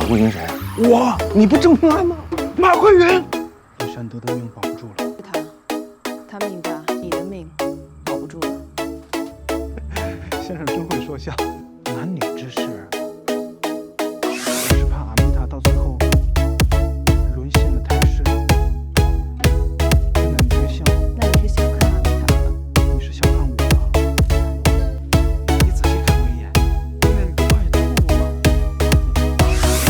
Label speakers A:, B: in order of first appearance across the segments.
A: 顾云谁？
B: 我，
A: 你不正命案吗？
B: 马慧云，李山德的命保不住了。
C: 他命大，你的命保不住了。
B: 先生真会说笑，男女之事，我是怕阿米塔到最后沦陷的太深。现在你别笑，
C: 那你是小看阿米塔了。
B: 你是小看我了。你仔细看我一眼，姑娘，你都快吐了。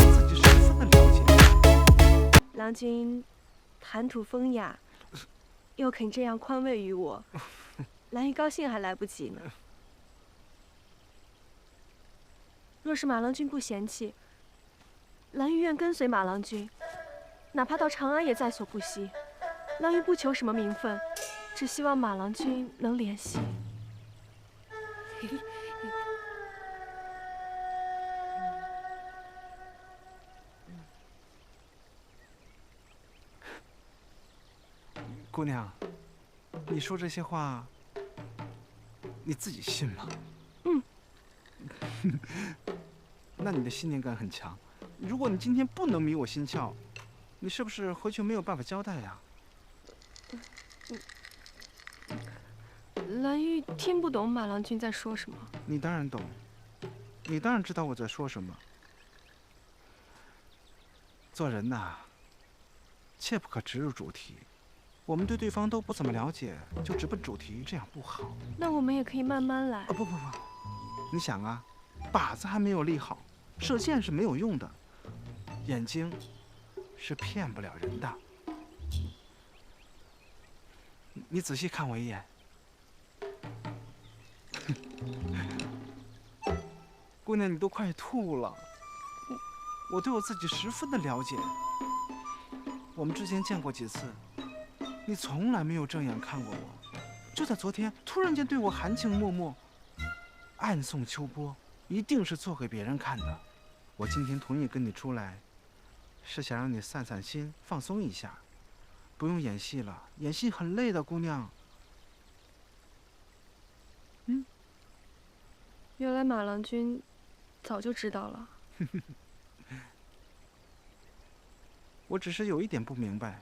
B: 我自己十分的了解。
D: 郎君谈吐风雅，又肯这样宽慰于我，兰玉高兴还来不及呢。若是马郎君不嫌弃，兰玉愿跟随马郎君，哪怕到长安也在所不惜。兰玉不求什么名分，只希望马郎君能怜惜。
B: 姑娘，你说这些话，你自己信吗？
D: 嗯。
B: 那你的信念感很强。如果你今天不能迷我心窍，你是不是回去没有办法交代呀？
D: 兰玉听不懂马郎君在说什么。
B: 你当然懂，你当然知道我在说什么。做人呐，切不可直入主题。我们对对方都不怎么了解，就直奔主题，这样不好。
D: 那我们也可以慢慢来。
B: 不，你想啊，靶子还没有立好，射箭是没有用的，眼睛是骗不了人的。你仔细看我一眼，姑娘，你都快吐了。我对我自己十分的了解，我们之前见过几次。你从来没有正眼看过我，就在昨天突然间对我含情脉脉，暗送秋波，一定是做给别人看的。我今天同意跟你出来，是想让你散散心，放松一下，不用演戏了，演戏很累的，姑娘。
D: 原来马郎君早就知道了。
B: 我只是有一点不明白。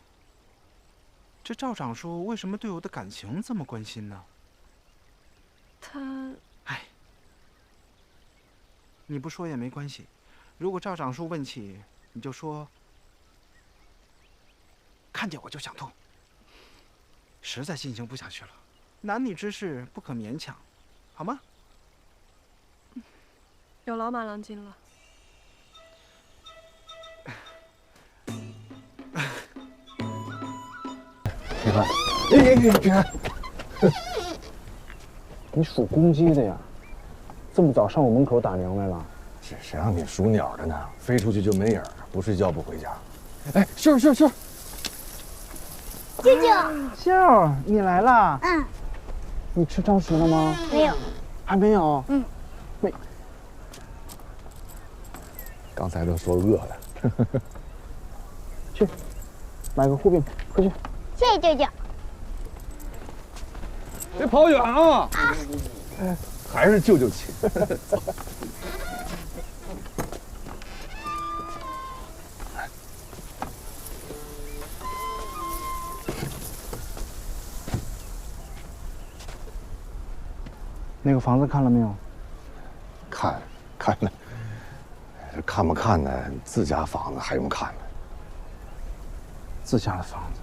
B: 这赵长叔为什么对我的感情这么关心呢？
D: 他……
B: 你不说也没关系。如果赵长叔问起，你就说看见我就想吐，实在进行不下去了。男女之事不可勉强，好吗？
D: 有劳马郎君了。
A: 平安，平安，你属公鸡的呀？这么早上我门口打铃来了？
E: 谁让你属鸟的呢？飞出去就没影儿，不睡觉不回家。
A: 哎，秀，
F: 舅舅，
A: 秀，你来啦？
F: 嗯。
A: 你吃着食了吗？
F: 没有。
A: 还没有？没。
E: 刚才都说饿了。
A: 去，买个护饼，快去。
F: 谢谢舅舅。
E: 别跑远啊！还是舅舅亲。
A: 那个房子看了没有？
E: 看了，看不看呢？自家房子还用看呢？
A: 自家的房子。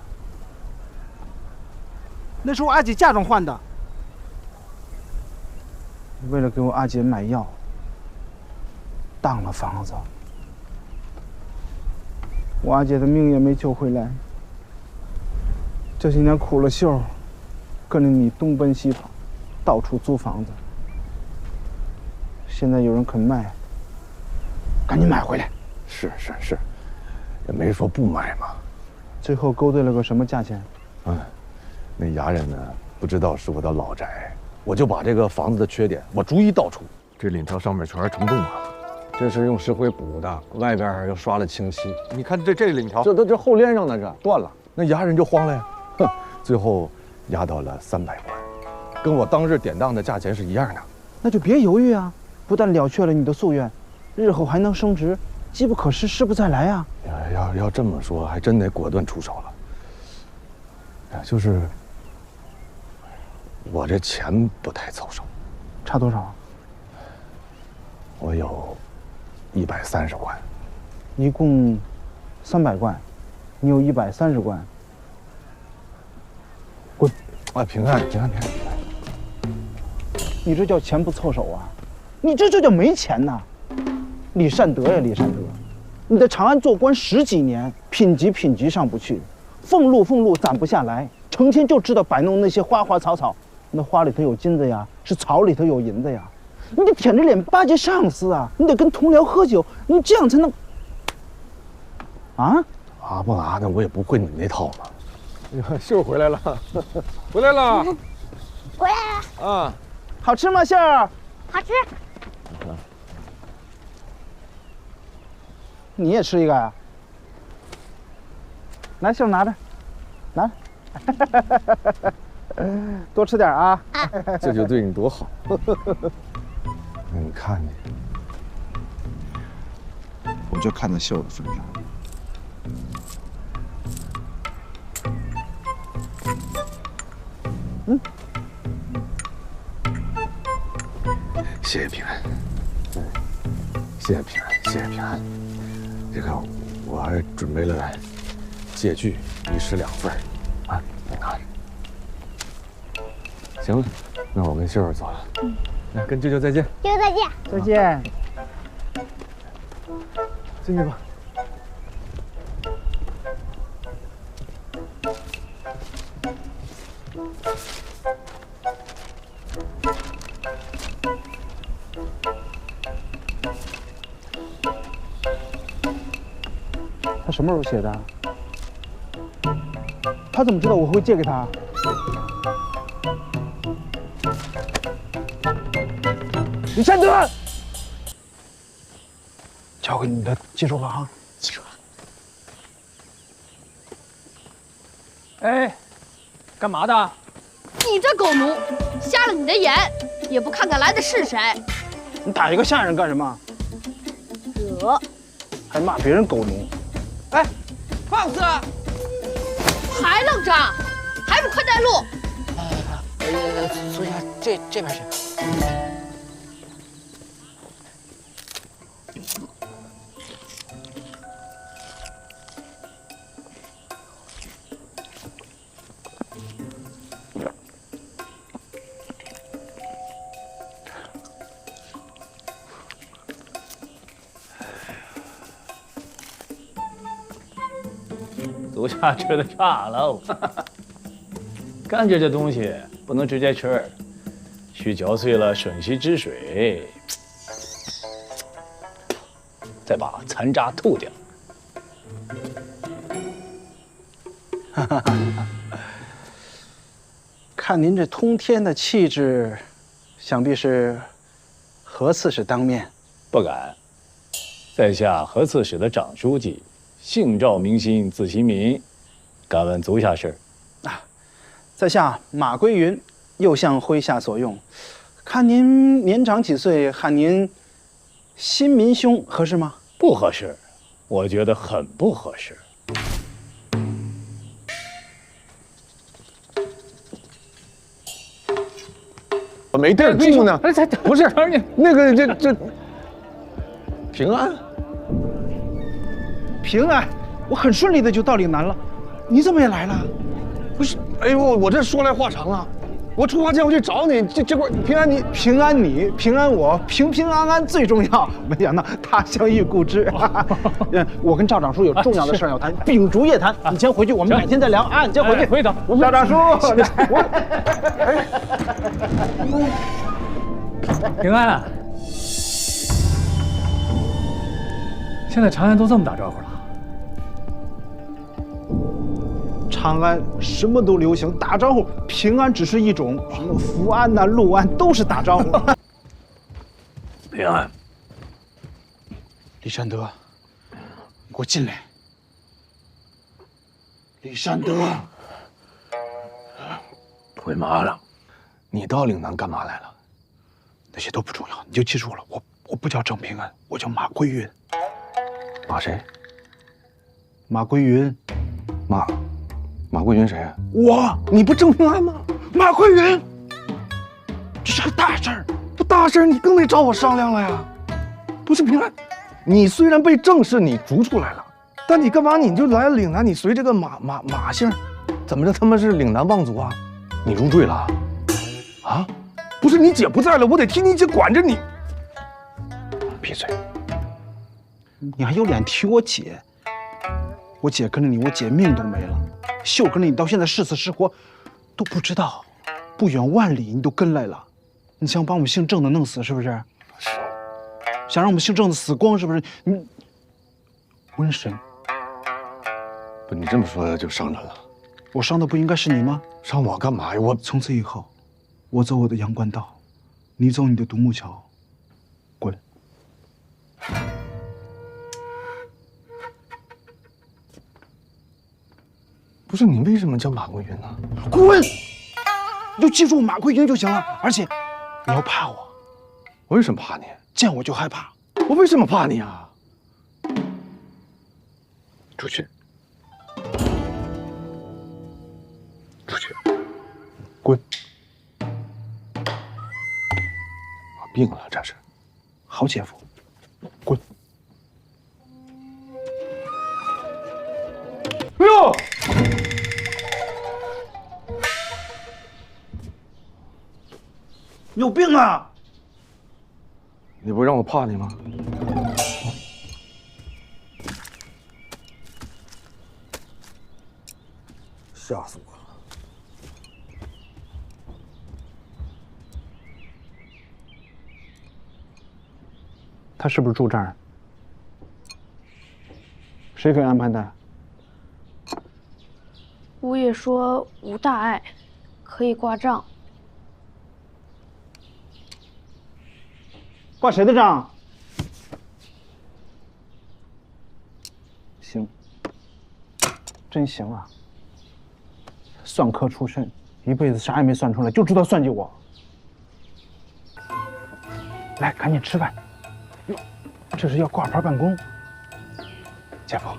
B: 那是我阿姐嫁妆换的。
A: 为了给我阿姐买药，当了房子，我阿姐的命也没救回来。这些年苦了秀，跟着你东奔西跑，到处租房子。现在有人肯卖，赶紧买回来。
E: 是，也没说不买嘛。
A: 最后勾兑了个什么价钱？
E: 那衙人呢，不知道是我的老宅，我就把这个房子的缺点我逐一道出。这檩条上面全是虫洞啊，
A: 这是用石灰补的，外边又刷了清漆。
E: 你看这檩条，
A: 这后连上的这断了，
E: 那衙人就慌了呀。最后压到了300贯，跟我当日典当的价钱是一样的。
A: 那就别犹豫啊，不但了却了你的夙愿，日后还能升值，机不可失，失不再来啊！
E: 要这么说，还真得果断出手了。就是我这钱不太凑手，
A: 差多少？
E: 我有130贯，
A: 一共300贯，你有130贯。滚！
E: 啊，平安！
A: 你这叫钱不凑手啊！你这就叫没钱呐！李善德呀，李善德，你在长安做官10几年，品级上不去，俸禄攒不下来，成天就知道摆弄那些花花草草，那花里头有金子呀，是草里头有银子呀。你得舔着脸巴结上司啊！你得跟同僚喝酒，你这样才能……啊？
E: 啊不啊，那我也不会你那套嘛。
F: 哎呀，秀儿回来了，回来了，
G: 回来了
F: 啊！
A: 好吃吗，杏儿？
G: 好吃。
A: 你也吃一个呀？来，杏儿拿着，拿着，多吃点啊！
F: 这就对你多好。
E: 你看你，
B: 我就看在秀儿的份上。
E: 谢谢平安，谢谢平安，谢谢平安。这个我还准备了借据，1食2份啊，你拿着。行了，那我跟秀儿走了。来，跟舅舅再见。
G: 舅舅再见。
A: 再见。
E: 进去吧。
A: 他什么时候写的？他怎么知道我会借给他？李善德，交给你的，记住了哈。
E: 记住了。
H: 哎，干嘛的？
I: 你这狗奴，瞎了你的眼，也不看看来的是谁？
A: 你打一个下人干什么？
I: 惹！
A: 还骂别人狗奴。
H: 哎，放肆！
I: 还愣着，还不快带路！
H: 苏夏，这边去。
J: 足下吃的差喽。甘蔗这东西不能直接吃，需嚼碎了吮吸汁水，再把残渣吐掉。
A: 看您这通天的气质，想必是何刺史当面。
J: 不敢。在下何刺史的长书记，姓赵名心，字新民，敢问足下事？
A: 在下马归云，又向麾下所用。看您年长几岁，喊您新民兄，合适吗？
J: 不合适，我觉得很不合适。
F: 我没地儿住呢。不是那个这平安，
A: 平安，我很顺利的就到岭南了，你怎么也来了？
F: 不是，哎呦，我这说来话长啊。我出发前我去找你，结果平安你平安我平平安安最重要。没想到他乡遇故知。我跟赵长书有重要的事要谈，秉烛夜谈。你先回去，我们改天再聊啊。你先回去。
J: 回头，
A: 赵长书，
H: 平安啊！现在长安都这么打招呼了。
A: 长安什么都流行，打招呼，平安只是一种，什么福安呐、陆安都是打招呼。
J: 平安，
A: 李善德，你给我进来。李善德，
E: 回妈了，你到岭南干嘛来了？
A: 那些都不重要，你就记住了，我不叫郑平安，我叫马归云。
E: 马谁？
A: 马桂云。
E: 马桂云谁啊？
F: 我，你不郑平安吗？马桂云，
A: 这是个大事儿，
F: 不大事儿你更得找我商量了呀。不是平安，你虽然被正式你逐出来了，但你干嘛你就来岭南？你随这个马姓，怎么着他妈是岭南望族啊？
E: 你入赘了？
F: 啊？不是你姐不在了，我得替你姐管着你。
E: 闭嘴！
A: 你还有脸提我姐？我姐跟着你，我姐命都没了。秀跟着你到现在是死是活都不知道，不远万里你都跟来了，你想把我们姓郑的弄死是不是？
E: 是。
A: 想让我们姓郑的死光是不是？你瘟神！
E: 不，你这么说就伤人了。
A: 我伤的不应该是你吗？
E: 伤我干嘛呀？我
A: 从此以后，我走我的阳关道，你走你的独木桥，滚！
E: 不是你为什么叫马桂云呢？
A: 滚！你就记住马桂云就行了，而且你要怕我。
E: 我为什么怕你？
A: 见我就害怕。
E: 我为什么怕你啊？出去！出去！
A: 滚！
E: 我病了，这是。
A: 好姐夫，滚！
F: 哎呦！
A: 你有病啊！
E: 你不是让我怕你吗？吓死我了！
A: 他是不是住这儿？谁给安排的？
I: 吴爷说无大碍，可以挂账。
A: 挂谁的账？行，真行啊！算科出身，一辈子啥也没算出来，就知道算计我。来，赶紧吃饭。哟，这是要挂牌办公。姐夫，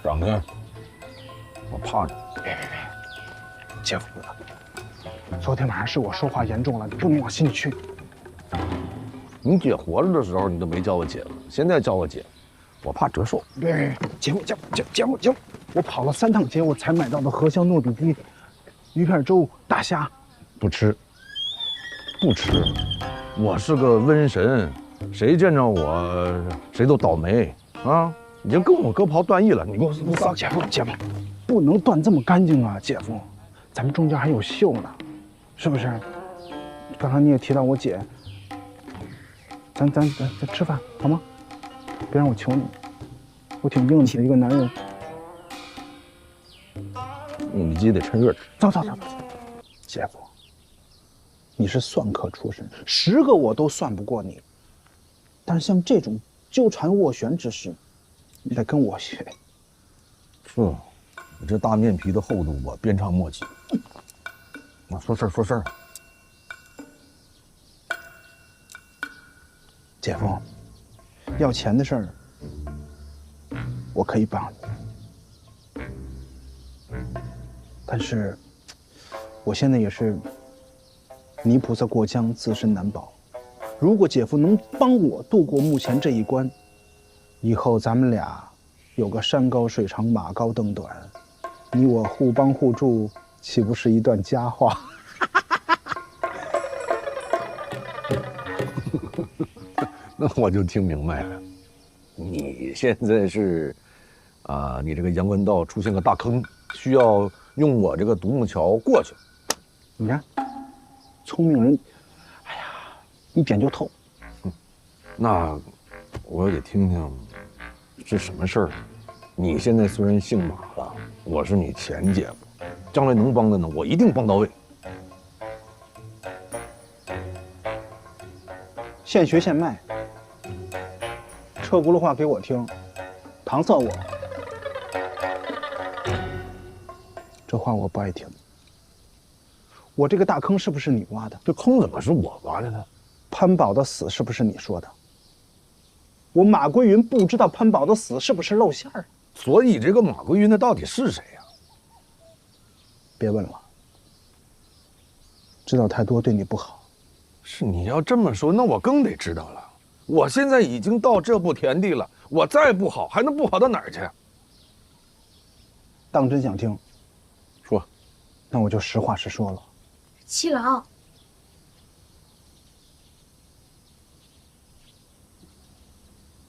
E: 长哥，我怕你。
A: 别，姐夫，昨天晚上是我说话严重了，你不能往心里去。
E: 你姐活着的时候，你都没叫我姐夫，现在叫我姐，我怕折寿。
A: 别，姐夫，我跑了3趟街，我才买到的荷香糯米鸡、鱼片粥、大虾。
E: 不吃，我是个瘟神，谁见着我谁都倒霉啊！已经跟我割袍断义了，你给我撒！
A: 姐夫，不能断这么干净啊，姐夫，咱们中间还有秀呢，是不是？刚才你也提到我姐。咱吃饭好吗？别让我求你，我挺硬气的一个男人。
E: 你鸡得趁热吃。
A: 走，姐夫，你是算科出身，10个我都算不过你。但是像这种纠缠斡旋之事，你得跟我学。
E: 是，你这大面皮的厚度，我鞭长莫及。那说事儿。
A: 姐夫，要钱的事儿，我可以帮你，但是我现在也是泥菩萨过江，自身难保。如果姐夫能帮我度过目前这一关，以后咱们俩有个山高水长，马高凳短，你我互帮互助，岂不是一段佳话？
E: 那我就听明白了，你现在是，你这个阳关道出现个大坑，需要用我这个独木桥过去。
A: 你看，聪明人，哎呀，一点就透。
E: 那我也得听听是什么事儿。你现在虽然姓马了，我是你前姐夫，将来能帮的呢，我一定帮到位。
A: 现学现卖。车轱辘话给我听，搪塞我，这话我不爱听。我这个大坑是不是你挖的？
E: 这坑怎么是我挖的呢？
A: 潘宝的死是不是你说的？我马归云不知道潘宝的死是不是露馅儿。
E: 所以这个马归云他到底是谁呀？
A: 别问了，知道太多对你不好。
E: 是你要这么说，那我更得知道了。我现在已经到这步田地了，我再不好，还能不好到哪儿去？
A: 当真想听？
E: 说。
A: 那我就实话实说了。
G: 七老，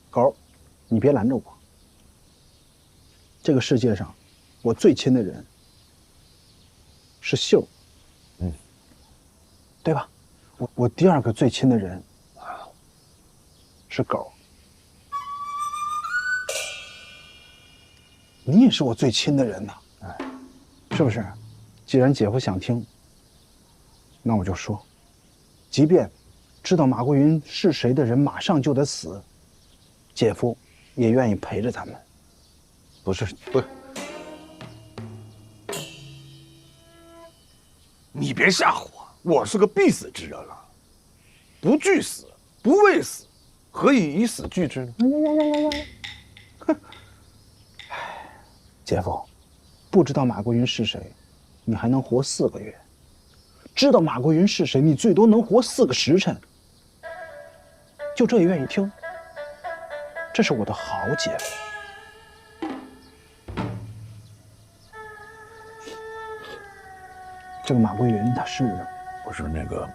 A: 狗，你别拦着我。这个世界上，我最亲的人是秀，对吧？我第二个最亲的人是狗。你也是我最亲的人呐，是不是？既然姐夫想听，那我就说，即便知道马桂云是谁的人马上就得死，姐夫也愿意陪着咱们。
E: 不是，你别吓唬我，我是个必死之人了，不惧死，不畏死，何以以死惧之呢？
A: 姐夫，不知道马桂云是谁，你还能活4个月；知道马桂云是谁，你最多能活4个时辰。就这也愿意听？这是我的好姐夫。这个马桂云他是，
E: 不是那个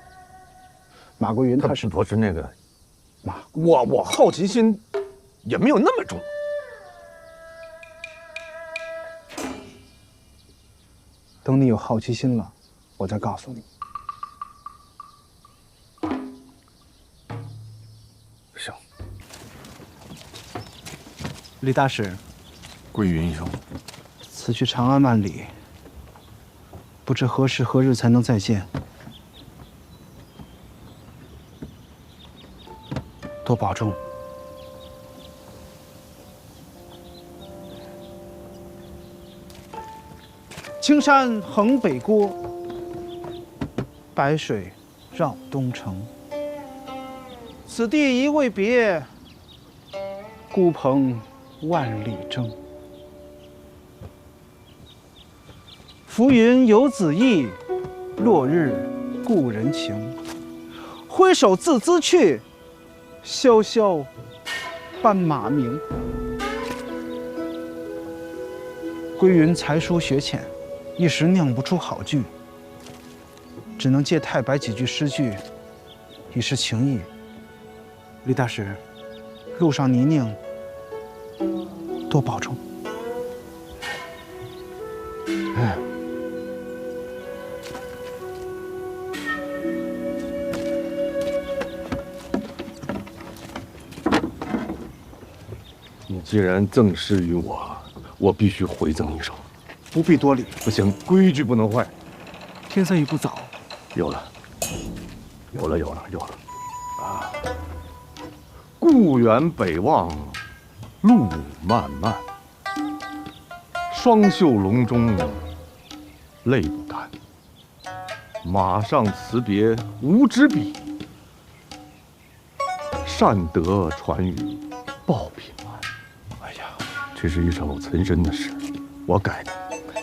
A: 马桂云，他是
E: 不是那个我好奇心也没有那么重。
A: 等你有好奇心了，我再告诉你。
E: 行。
A: 李大使，
E: 归云兄，
A: 此去长安万里，不知何时何日才能再见。多保重。青山横北郭，白水绕东城。此地一未别，孤蓬万里征。浮云游子意，落日故人情。挥手自兹去，萧萧斑马鸣。归云才疏学浅，一时酿不出好句，只能借太白几句诗句，以示情意。李大使，路上泥泞，多保重。
E: 你既然赠诗于我，我必须回赠一首。
A: 不必多礼。
E: 不行，规矩不能坏。
A: 天色已不早。
E: 有了。啊！故园北望，路漫漫。双袖龙钟，泪不干。马上辞别无纸笔，善得传语报平安。哎呀，这是一首岑参的诗，我改的。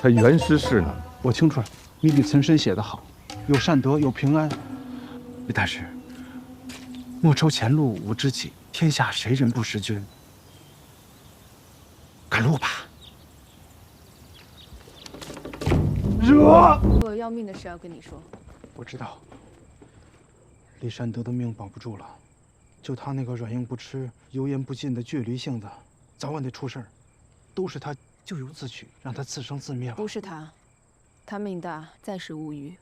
E: 他原诗是呢，
A: 我清楚了，你比岑参写得好，有善德，有平安。李大使，莫愁前路无知己，天下谁人不识君？赶路吧。惹！
C: 我有要命的事要跟你说。
A: 我知道，李善德的命保不住了，就他那个软硬不吃、油盐不进的倔驴性子，早晚得出事儿。都是他咎由自取，让他自生自灭了。
C: 不是他，他命大，暂时无虞。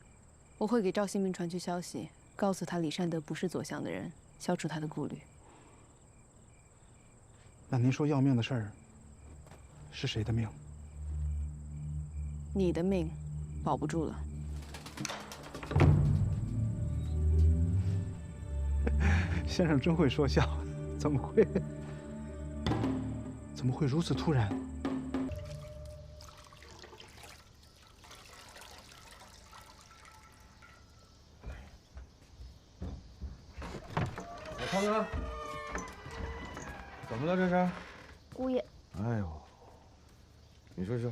C: 我会给赵新民传去消息，告诉他李善德不是左相的人，消除他的顾虑。
A: 那您说要命的事儿，是谁的命？
C: 你的命，保不住了。
A: 先生真会说笑，怎么会如此突然？
E: 我看看。怎么了这是？
G: 姑爷，
E: 哎呦，你说这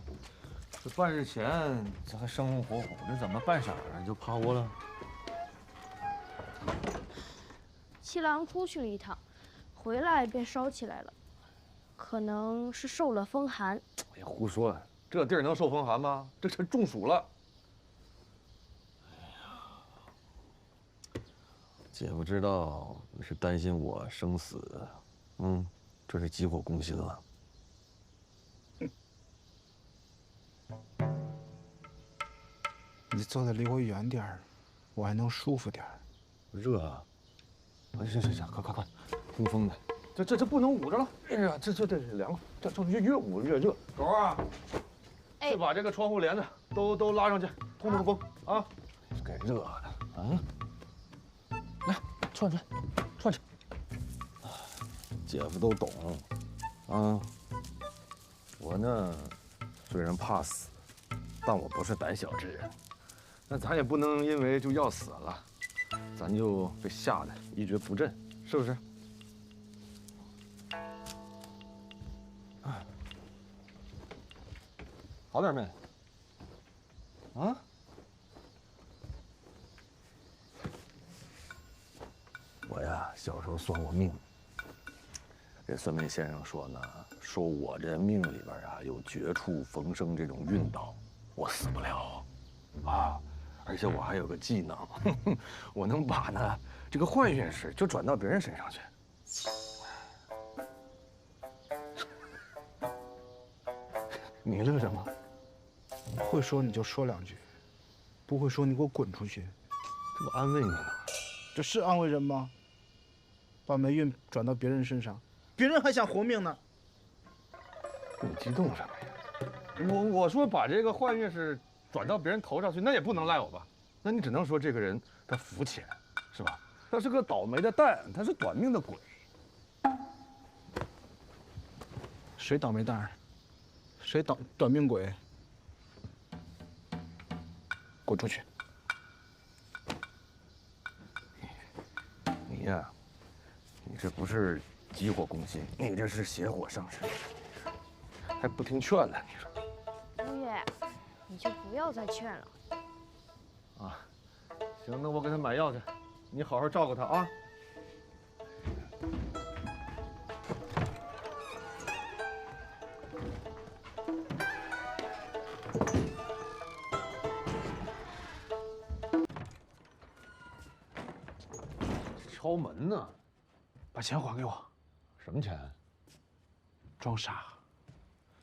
E: 半日前这还生龙活虎，这怎么半晌就趴窝了？
G: 七郎出去了一趟，回来便烧起来了，可能是受了风寒。
E: 哎呀，胡说！这地儿能受风寒吗？这中暑了。哎呀，姐夫知道你是担心我生死，这是急火攻心了。
A: 你坐的离我远点儿，我还能舒服点儿。
E: 热啊！行，快，通风的。这不能捂着了。哎呀，这凉快，这越捂越热。狗啊，去把这个窗户帘子都拉上去，通风啊！给热的啊！来，串去。姐夫都懂啊。我呢，虽然怕死，但我不是胆小之人。那咱也不能因为就要死了，咱就被吓得一蹶不振，是不是？好点没？啊？我呀，小时候算过命，这算命先生说呢，说我这命里边啊有绝处逢生这种运道，我死不了，啊。而且我还有个技能，我能把呢这个坏运势就转到别人身上去。你乐什么？
A: 会说你就说两句，不会说你给我滚出去。
E: 这不安慰你呢？
A: 这是安慰人吗？把霉运转到别人身上，别人还想活命呢。
E: 你激动什么呀？我说把这个坏运势转到别人头上去，那也不能赖我吧？那你只能说这个人他肤浅，是吧？他是个倒霉的蛋，他是短命的鬼。
A: 谁倒霉蛋？谁短命鬼？滚出去！
E: 你呀，你这不是急火攻心，你这是邪火上身，还不听劝呢？你说？
G: 姑爷，你就不要再劝了。
E: 啊，行，那我给他买药去，你好好照顾他啊。敲门呢，
A: 把钱还给我。
E: 什么钱？
A: 装傻。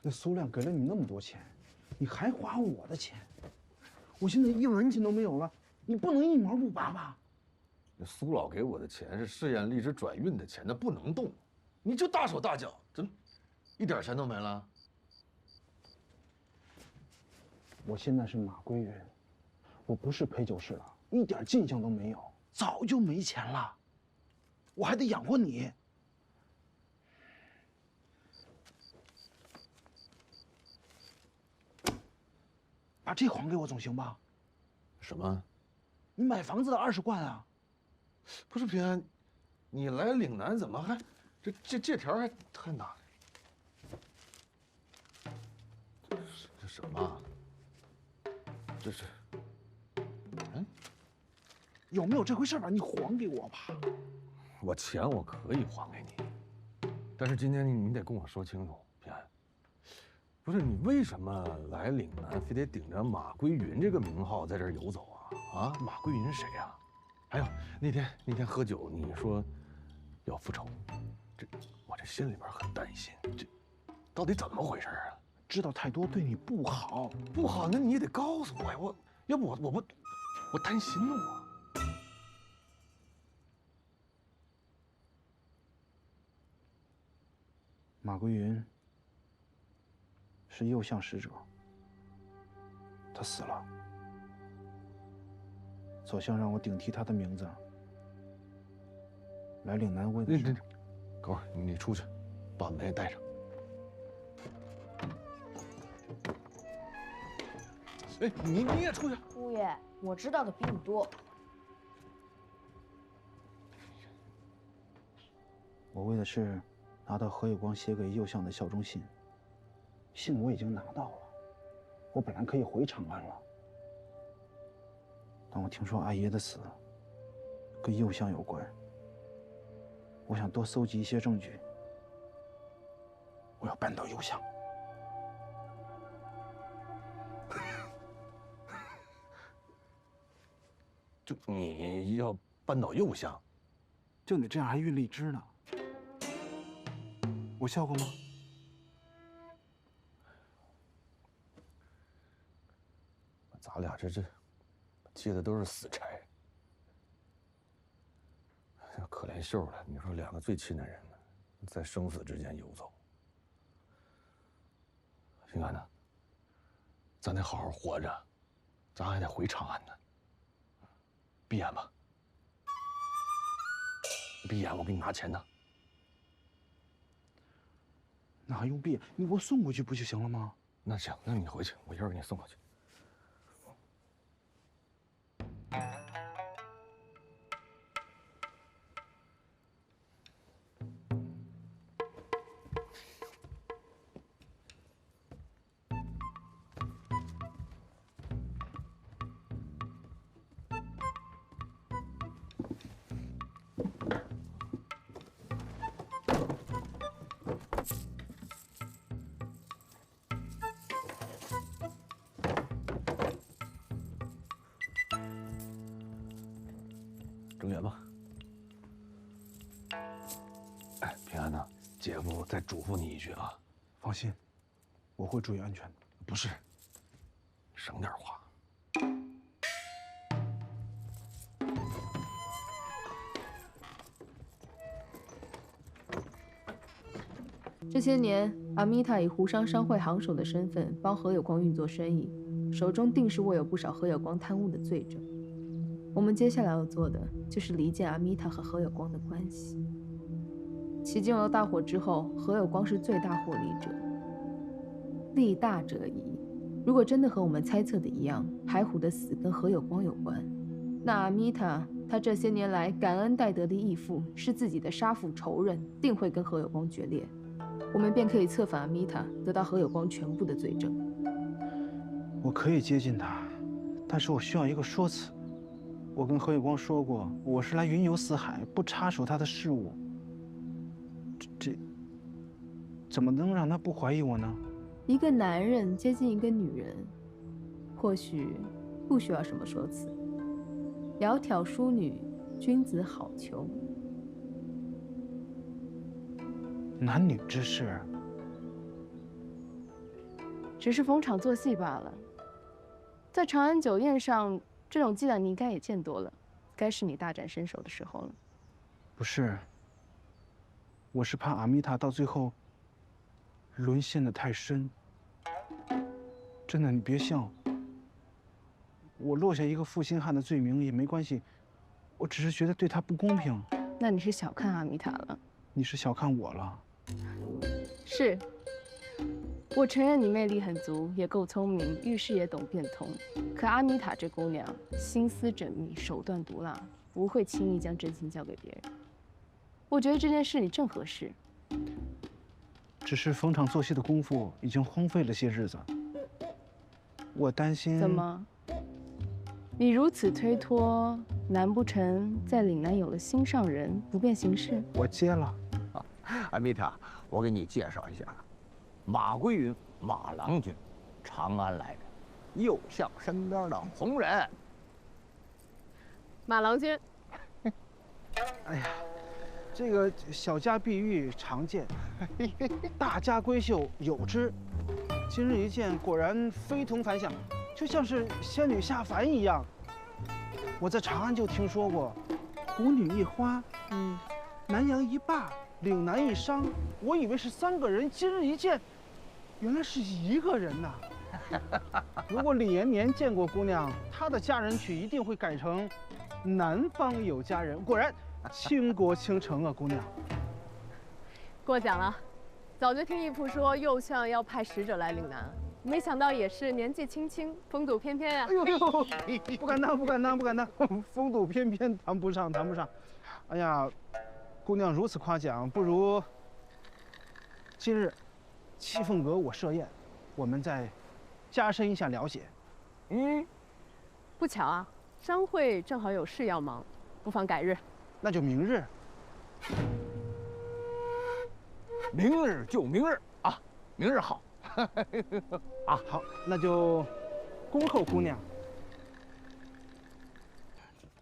A: 那苏亮给了你那么多钱，你还花我的钱？我现在一文钱都没有了，你不能一毛不拔吧？
E: 那苏老给我的钱是试验荔枝转运的钱，那不能动。你就大手大脚，怎么一点钱都没了？
A: 我现在是马归云，我不是陪酒士了，一点进项都没有，早就没钱了，我还得养活你。把这还给我总行吧？
E: 什么？
A: 你买房子的20贯啊？
E: 不是平安，你来岭南怎么还这条还拿来？这什么？这是？
A: 有没有这回事吧？你还给我吧。
E: 我钱我可以还给你，但是今天你得跟我说清楚，平安。不是你为什么来岭南非得顶着马归云这个名号在这儿游走啊？啊，马归云是谁呀？还有那天喝酒，你说要复仇，我这心里边很担心，这到底怎么回事啊？
A: 知道太多对你不好，
E: 不好，那你也得告诉我呀！要不我担心呢我。
A: 马归云是右相使者，他死了。左相让我顶替他的名字来岭南问。
E: 狗儿，你出去，把门也带上。哎，你也出去。
G: 姑爷，我知道的比你多。
A: 我为的是拿到何有光写给右相的效忠信。信我已经拿到了，我本来可以回长安了。但我听说阿爷的死跟右相有关，我想多搜集一些证据。我要扳倒右相。
E: 就你要扳倒右相？
B: 就你这样还运荔枝呢？我笑过吗？
E: 咱俩这接的都是死差。可怜秀了，你说两个最亲的人在生死之间游走。平安呐，咱得好好活着，咱还得回长安呢。闭眼吧，闭眼，我给你拿钱呢。
A: 那还用闭？你给我送过去不就行了吗？
E: 那行，那你回去，我一会儿给你送过去。睁眼吧。哎，平安呐，姐夫再嘱咐你一句啊，
A: 放心，我会注意安全的。
E: 不是，省点话。
C: 这些年，阿米塔以湖商商会行手的身份帮何有光运作生意，手中定是握有不少何有光贪污的罪证。我们接下来要做的就是离间阿米塔和何有光的关系。起金楼大火之后，何有光是最大获利者。利大者宜，如果真的和我们猜测的一样，海虎的死跟何有光有关，那阿米塔他这些年来感恩戴德的义父是自己的杀父仇人，定会跟何有光决裂。我们便可以策反阿米塔，得到何有光全部的罪证。
A: 我可以接近他，但是我需要一个说辞。我跟何有光说过，我是来云游四海，不插手他的事务。这怎么能让他不怀疑我呢？
C: 一个男人接近一个女人，或许不需要什么说辞。窈窕淑女，君子好逑。
A: 男女之事，
C: 只是逢场作戏罢了。在长安酒宴上，这种伎俩你应该也见多了，该是你大展身手的时候了。
A: 不是，我是怕阿米塔到最后沦陷得太深。真的，你别笑。我落下一个负心汉的罪名也没关系，我只是觉得对他不公平。
C: 那你是小看阿米塔了。
A: 你是小看我了。
C: 是，我承认你魅力很足，也够聪明，遇事也懂变通。可阿米塔这姑娘心思缜密，手段毒辣，不会轻易将真心交给别人。我觉得这件事你正合适。
A: 只是逢场作戏的功夫已经荒废了些日子，我担心。
C: 怎么？你如此推脱，难不成在岭南有了心上人，不便行事？
A: 我接了。
K: 阿米塔，我给你介绍一下，马归云，马郎君，长安来的，右相身边的红人。
I: 马郎君。
A: 哎呀，这个小家碧玉常见，大家闺秀有之。今日一见，果然非同凡响，就像是仙女下凡一样。我在长安就听说过，舞女一花，南阳一霸，岭南一商。我以为是3个人，今日一见，原来是1个人呐。如果李延年见过姑娘，他的佳人曲一定会改成南方有佳人。果然，倾国倾城啊，姑娘。
I: 过奖了，早就听义父说右相要派使者来岭南，没想到也是年纪轻轻，风度翩翩啊！
A: 哎呦，不敢当，不敢当，不敢当，风度翩翩谈不上，谈不上。哎呀，姑娘如此夸奖，不如今日七凤阁我设宴，我们再加深一下了解。
I: 不巧啊，商会正好有事要忙，不妨改日。
A: 那就明日。
K: 明日就明日啊，明日好。
A: 啊，好，那就恭候姑娘。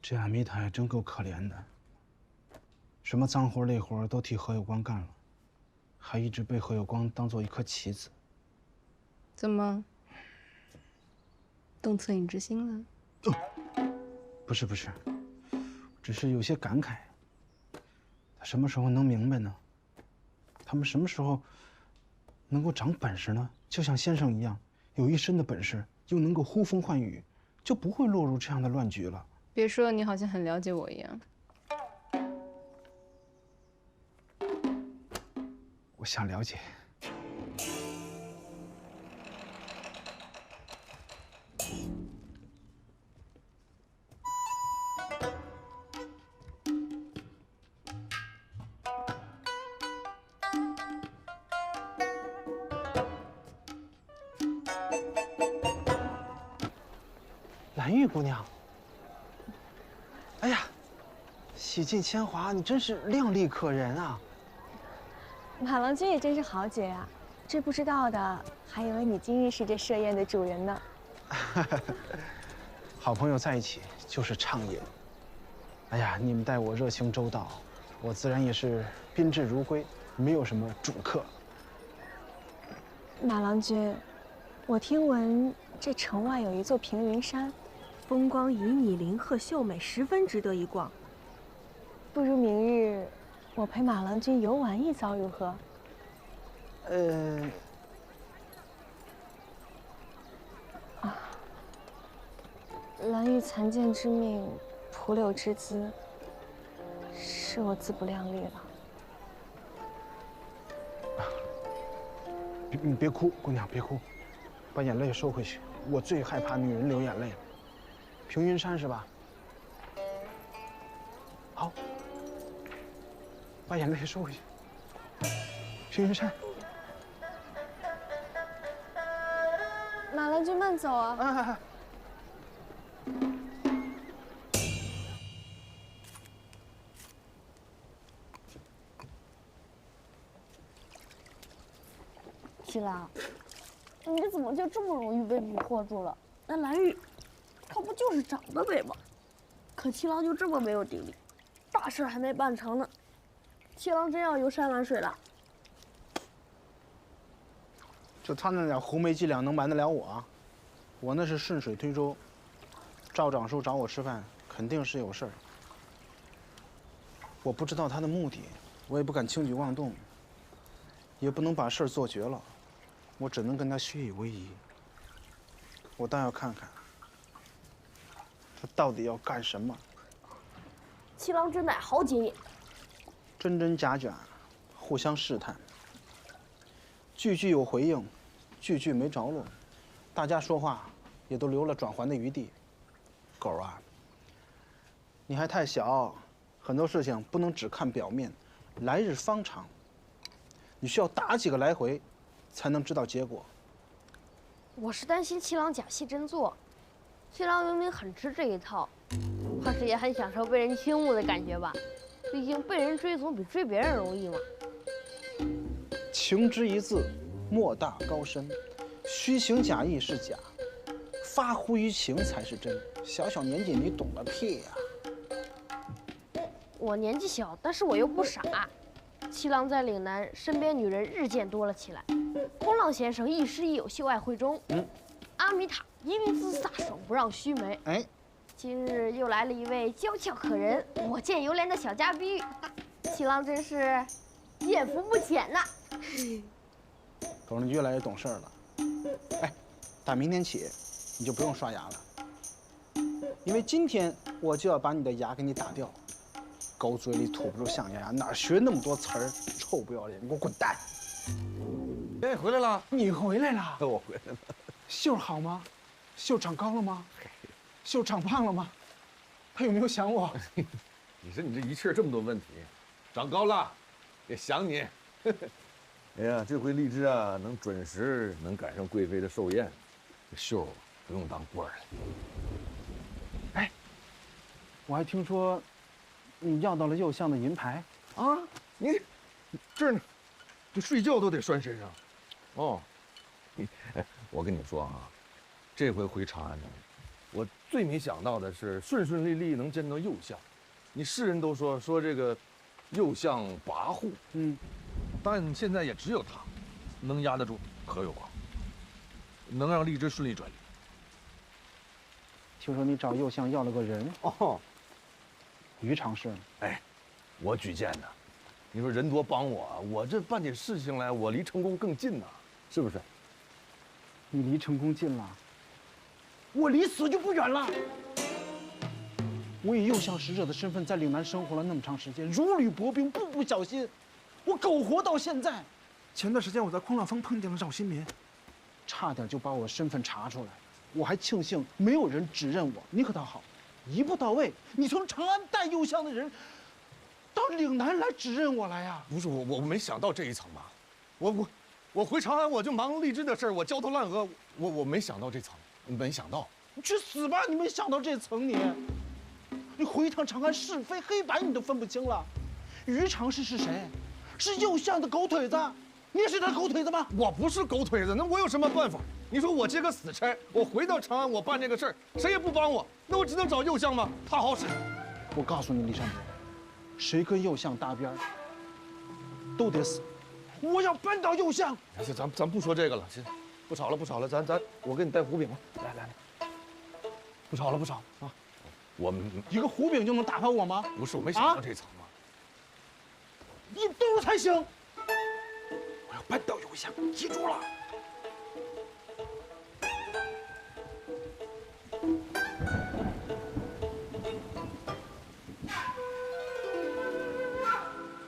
A: 这阿弥塔也真够可怜的，什么脏活累活都替何有光干了，还一直被何有光当做一颗棋子。
C: 怎么动恻隐之心了？
A: 不是，只是有些感慨。他什么时候能明白呢？他们什么时候能够长本事呢？就像先生一样，有一身的本事，又能够呼风唤雨，就不会落入这样的乱局了。
C: 别说你好像很了解我一样。
A: 我想了解。蓝玉姑娘，哎呀，洗尽铅华，你真是靓丽可人啊！
D: 马郎君也真是豪杰啊！这不知道的，还以为你今日是这设宴的主人呢。
A: 好朋友在一起就是畅饮。哎呀，你们待我热情周到，我自然也是宾至如归，没有什么主客。
D: 马郎君，我听闻这城外有一座平云山，风光旖旎，林壑秀美，十分值得一逛。不如明日我陪马郎君游玩一遭如何？蓝玉残剑之命，蒲柳之姿，是我自不量力了。
A: 你别哭，姑娘别哭，把眼泪收回去。我最害怕女人流眼泪了。平云山是吧？好，把眼泪收回去。平云山。
D: 马郎君慢走啊！
G: 七郎，你怎么就这么容易被蛊惑住了？那蓝玉，他不就是长得美吗？可七郎就这么没有定力，大事还没办成呢。七郎真要游山玩水了？
A: 就他那点狐媚伎俩能瞒得了我？我那是顺水推舟。赵长叔找我吃饭，肯定是有事儿。我不知道他的目的，我也不敢轻举妄动，也不能把事儿做绝了。我只能跟他虚以为宜。我倒要看看，他到底要干什么。
G: 七郎真乃豪杰，
A: 真真假假，互相试探，句句有回应，句句没着落，大家说话也都留了转圜的余地。狗啊，你还太小，很多事情不能只看表面，来日方长。你需要打几个来回，才能知道结果。
G: 我是担心七郎假戏真做。七郎明明很吃这一套，怕是也很享受被人倾慕的感觉吧？毕竟被人追总比追别人容易嘛。
A: 情之一字，莫大高深，虚情假意是假，发乎于情才是真。小小年纪，你懂个屁呀！
G: 我年纪小，但是我又不傻。七郎在岭南身边女人日渐多了起来，风浪先生亦师亦友，秀爱慧中。阿米塔英姿飒爽，不让须眉。今日又来了一位娇俏可人、我见犹怜的小家碧玉，七郎真是艳福不浅呐。
A: 狗儿，你越来越懂事儿了。哎，打明天起，你就不用刷牙了，因为今天我就要把你的牙给你打掉。狗嘴里吐不出象牙，哪学那么多词儿？臭不要脸，你给我滚蛋！
E: 哎，回来了！
A: 你回来了？
E: 我回来了。
A: 秀好吗？秀长高了吗？秀长胖了吗？他有没有想我？
E: 你说你这一气儿这么多问题，长高了，也想你。哎呀，这回荔枝啊，能准时能赶上贵妃的寿宴，这秀不用当官了。
A: 哎，我还听说你要到了右相的银牌
E: 啊！你这儿呢，这睡觉都得拴身上。哦，哎，我跟你说啊，这回回长安呢，我最没想到的是顺顺利利能见到右相。你世人都说这个右相跋扈，但现在也只有他能压得住何有光，能让荔枝顺利转移。
A: 听说你找右相要了个人
E: 哦，
A: 于常是。
E: 哎，我举荐的，你说人多帮我这办起事情来，我离成功更近呐，是不是？
A: 你离成功近了，我离死就不远了。我以右相使者的身份在岭南生活了那么长时间，如履薄冰，步步小心，我苟活到现在。
B: 前段时间我在空浪峰碰见了赵新民，
A: 差点就把我身份查出来，我还庆幸没有人指认我。你可倒好，一步到位，你从长安带右相的人，到岭南来指认我来呀？
E: 不是我没想到这一层吧？我回长安我就忙荔枝的事儿，我焦头烂额，我没想到这层，没想到。
A: 你去死吧！你没想到这层你回一趟长安，是非黑白你都分不清了。于常是谁？是右相的狗腿子，你也是他狗腿子吗？
E: 我不是狗腿子，那我有什么办法？你说我接个死差，我回到长安，我办这个事儿，谁也不帮我，那我只能找右相吗？他好使。
A: 我告诉你，李善德，谁跟右相搭边儿，都得死。我要扳倒右相。
E: 行，咱不说这个了，行，不吵了，咱我给你带胡饼了，来，不吵啊。我
A: 一个胡饼就能打发我吗？
E: 不是，我没想到这层啊。
A: 你兜才行。
B: 我要扳倒右相，记住了。